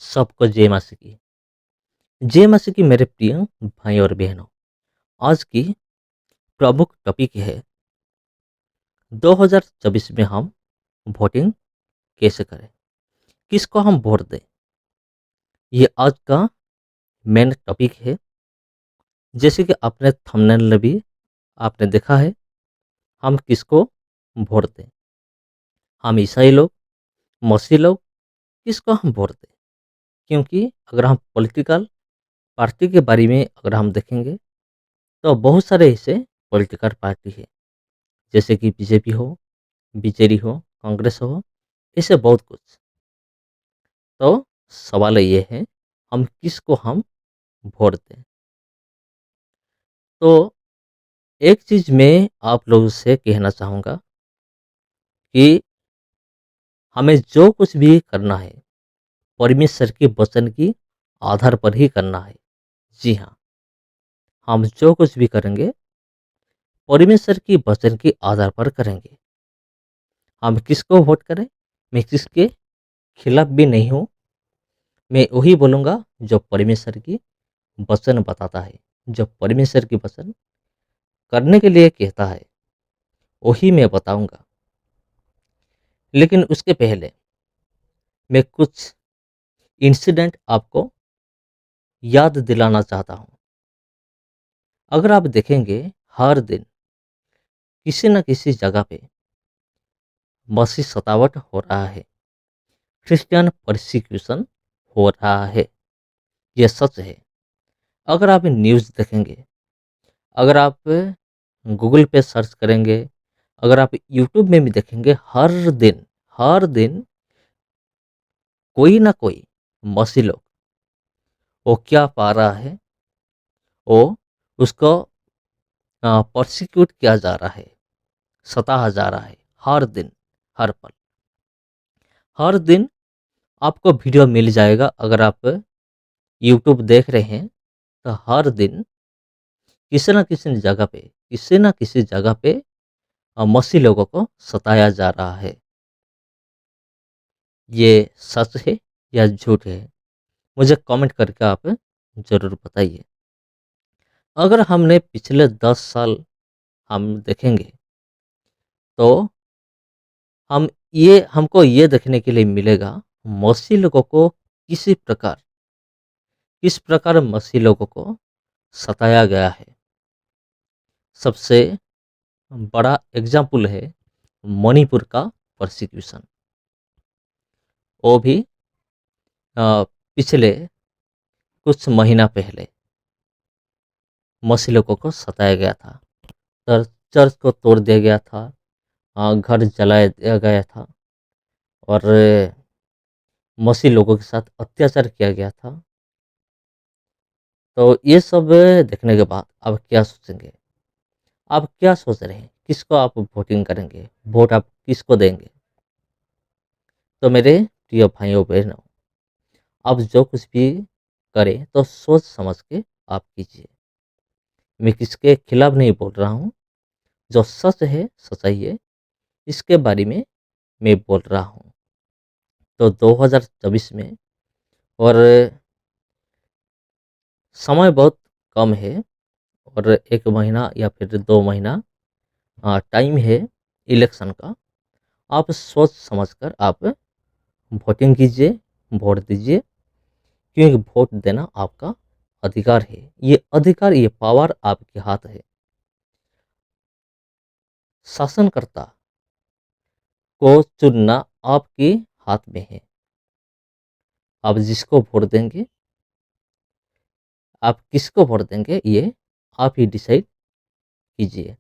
सबको जय मासी की। जय मासी की मेरे प्रिय भाई और बहनों। आज की प्रमुख टॉपिक है 2024 में हम वोटिंग कैसे करें, किसको हम वोट दें। ये आज का मेन टॉपिक है। जैसे कि आपने थंबनेल में भी आपने देखा है, हम किसको वोट दें। हम ईसाई लोग, मसीह लोग, किसको हम वोट दें। क्योंकि अगर हम पॉलिटिकल पार्टी के बारे में अगर हम देखेंगे तो बहुत सारे ऐसे पॉलिटिकल पार्टी है, जैसे कि बीजेपी हो, बीजेडी हो, कांग्रेस हो, ऐसे बहुत कुछ। तो सवाल ये है, हम किसको हम वोट दें। तो एक चीज़ मैं आप लोगों से कहना चाहूँगा कि हमें जो कुछ भी करना है, परमेश्वर के वचन की आधार पर ही करना है। जी हाँ, हम जो कुछ भी करेंगे, परमेश्वर की वचन के आधार पर करेंगे। हम किसको वोट करें, मैं किसके खिलाफ भी नहीं हूँ। मैं वही बोलूँगा जो परमेश्वर की वचन बताता है, जो परमेश्वर की वचन करने के लिए कहता है, वही मैं बताऊंगा। लेकिन उसके पहले मैं कुछ इंसिडेंट आपको याद दिलाना चाहता हूं। अगर आप देखेंगे, हर दिन किसी न किसी जगह पे मसीह सतावट हो रहा है, क्रिश्चियन परसिक्यूशन हो रहा है। यह सच है। अगर आप न्यूज़ देखेंगे, अगर आप गूगल पे सर्च करेंगे, अगर आप यूट्यूब में भी देखेंगे, हर दिन कोई ना कोई मसीह लोग वो क्या पा रहा है, वो उसको प्रोसिक्यूट किया जा रहा है, सताया जा रहा है। हर दिन, हर पल, हर दिन आपको वीडियो मिल जाएगा। अगर आप यूट्यूब देख रहे हैं तो हर दिन किसी न किसी जगह पे मसीह लोगों को सताया जा रहा है। ये सच है या झूठ है, मुझे कमेंट करके आप ज़रूर बताइए। अगर हमने पिछले 10 साल हम देखेंगे तो हमको ये देखने के लिए मिलेगा, मसीह लोगों को किस प्रकार मसीह लोगों को सताया गया है। सबसे बड़ा एग्जाम्पल है मणिपुर का परसिक्यूशन। वो भी पिछले कुछ महीना पहले मसीह लोगों को सताया गया था। चर्च को तोड़ दिया गया था, घर जलाया दिया गया था, और मसीह लोगों के साथ अत्याचार किया गया था। तो ये सब देखने के बाद आप क्या सोचेंगे? आप क्या सोच रहे हैं? किसको आप वोटिंग करेंगे? वोट आप किसको देंगे? तो मेरे प्रिय भाइयों बहनों, आप जो कुछ भी करें तो सोच समझ के आप कीजिए। मैं किसके खिलाफ नहीं बोल रहा हूँ। जो सच है, सच्चाई है, इसके बारे में मैं बोल रहा हूँ। तो 2024 में, और समय बहुत कम है, और 1 महीना या फिर 2 महीना टाइम है इलेक्शन का। आप सोच समझकर आप वोटिंग कीजिए, वोट दीजिए। क्योंकि वोट देना आपका अधिकार है। ये अधिकार, ये पावर आपके हाथ है। शासनकर्ता को चुनना आपके हाथ में है। आप जिसको वोट देंगे, आप किसको वोट देंगे, ये आप ही डिसाइड कीजिए।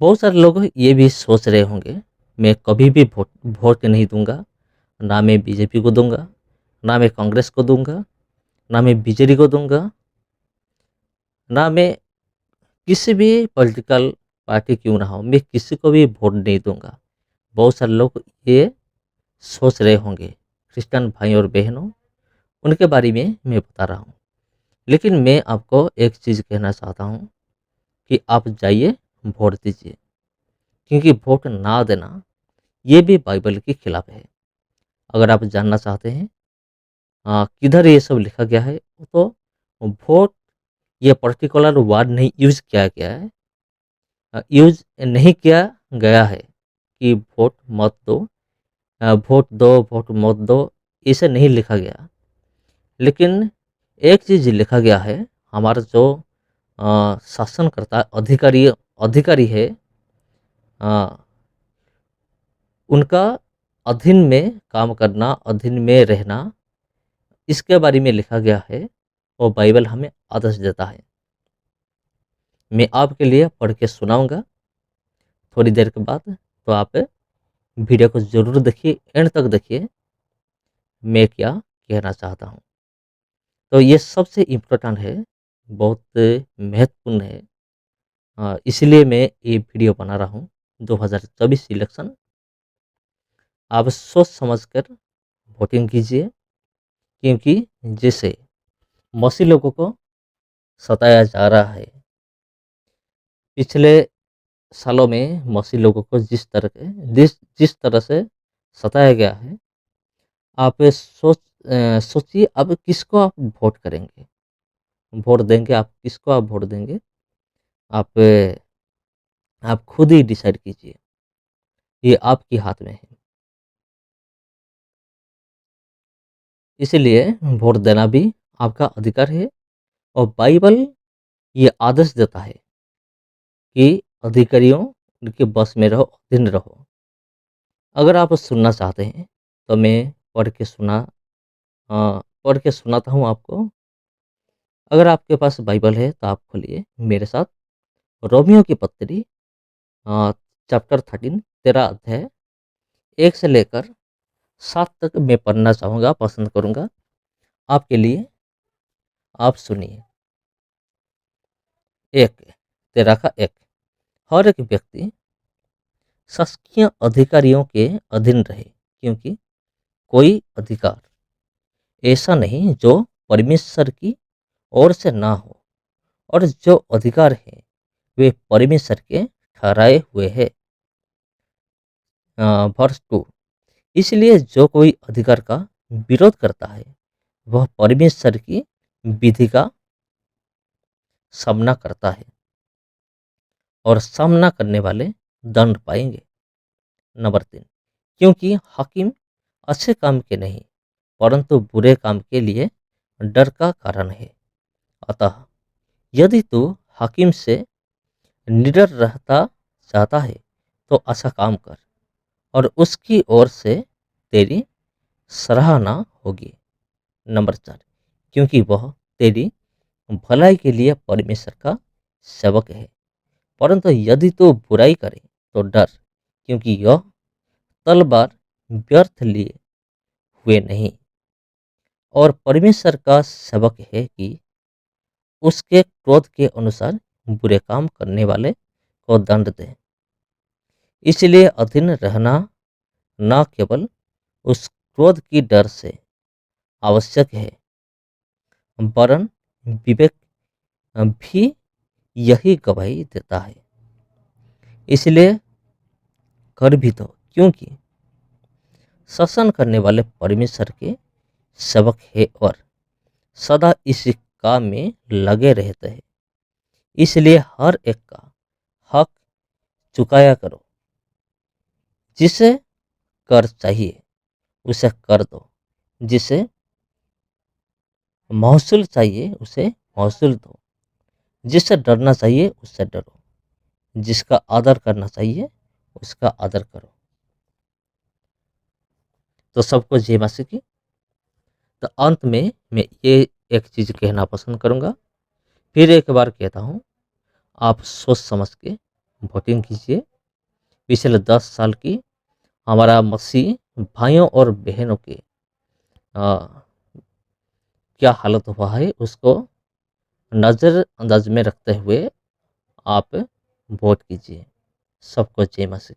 बहुत सारे लोग ये भी सोच रहे होंगे, मैं कभी भी वोट वोट नहीं दूंगा, ना मैं बीजेपी को दूंगा, ना मैं कांग्रेस को दूंगा, ना मैं बीजेडी को दूंगा, ना मैं किसी भी पॉलिटिकल पार्टी क्यों ना हो, मैं किसी को भी वोट नहीं दूंगा। बहुत सारे लोग ये सोच रहे होंगे, क्रिश्चियन भाई और बहनों, उनके बारे में मैं बता रहा हूँ। लेकिन मैं आपको एक चीज़ कहना चाहता हूँ कि आप जाइए, वोट दीजिए। क्योंकि वोट ना देना ये भी बाइबल के खिलाफ है। अगर आप जानना चाहते हैं किधर ये सब लिखा गया है, तो वोट ये पर्टिकुलर वर्ड नहीं यूज़ किया गया है, यूज़ नहीं किया गया है कि वोट मत दो, वोट दो, वोट मत दो, इसे नहीं लिखा गया। लेकिन एक चीज़ लिखा गया है, हमारा जो शासनकर्ता अधिकारी अधिकारी है, अ, उनका अधीन में काम करना, अधीन में रहना, इसके बारे में लिखा गया है और बाइबल हमें आदेश देता है। मैं आपके लिए पढ़ के सुनाऊँगा थोड़ी देर के बाद, तो आप वीडियो को ज़रूर देखिए, एंड तक देखिए, मैं क्या कहना चाहता हूँ। तो ये सबसे इम्पोर्टेंट है, बहुत महत्वपूर्ण है, इसलिए मैं ये वीडियो बना रहा हूँ। 2024 इलेक्शन, आप सोच समझ कर वोटिंग कीजिए, क्योंकि जैसे मसीह लोगों को सताया जा रहा है, पिछले सालों में मसीह लोगों को जिस तरह से सताया गया है, आप सोचिए अब किसको आप वोट करेंगे, वोट देंगे, आप किसको आप वोट देंगे, आप आप खुद ही डिसाइड कीजिए, ये आपके हाथ में है। इसीलिए वोट देना भी आपका अधिकार है, और बाइबल ये आदेश देता है कि अधिकारियों उनके बस में रहो, अधीन रहो। अगर आप सुनना चाहते हैं तो मैं पढ़ के सुनाता हूँ आपको। अगर आपके पास बाइबल है तो आप खोलिए मेरे साथ रोमियो की पत्री, अ, चैप्टर 13, 13 अध्याय 1 से लेकर 7 तक मैं पढ़ना चाहूँगा, पसंद करूँगा आपके लिए। आप सुनिए। 1, 13 का 1, हर एक व्यक्ति शासकीय अधिकारियों के अधीन रहे, क्योंकि कोई अधिकार ऐसा नहीं जो परमेश्वर की ओर से ना हो, और जो अधिकार है वे परमेश्वर के ठहराए हुए हैं। वर्स 2, इसलिए जो कोई अधिकार का विरोध करता है वह परमेश्वर की विधि का सामना करता है, और सामना करने वाले दंड पाएंगे। नंबर 3, क्योंकि हाकिम अच्छे काम के नहीं परंतु बुरे काम के लिए डर का कारण है। अतः यदि तू हाकिम से निडर रहता चाहता है तो अच्छा काम कर, और उसकी ओर से तेरी सराहना होगी। नंबर 4, क्योंकि वह तेरी भलाई के लिए परमेश्वर का सेवक है। परंतु यदि तू बुराई करे तो डर, क्योंकि यह तलवार व्यर्थ लिए हुए नहीं, और परमेश्वर का सेवक है कि उसके क्रोध के अनुसार बुरे काम करने वाले को दंड दे। इसलिए अधीन रहना न केवल उस क्रोध की डर से आवश्यक है, वरन विवेक भी यही गवाही देता है। इसलिए कर भी दो, क्योंकि शासन करने वाले परमेश्वर के सेवक है और सदा इस काम में लगे रहते हैं। इसलिए हर एक का हक चुकाया करो, जिसे कर चाहिए उसे कर दो, जिसे महसूल चाहिए उसे महसूल दो, जिससे डरना चाहिए उससे डरो, जिसका आदर करना चाहिए उसका आदर करो। तो सबको जय मसीह की। तो अंत में मैं ये एक चीज़ कहना पसंद करूँगा, फिर एक बार कहता हूँ, आप सोच समझ के वोटिंग कीजिए। पिछले 10 साल की हमारा मसीह भाइयों और बहनों के क्या हालत हुआ है उसको नज़रअंदाज में रखते हुए आप वोट कीजिए। सबको जय मसीह।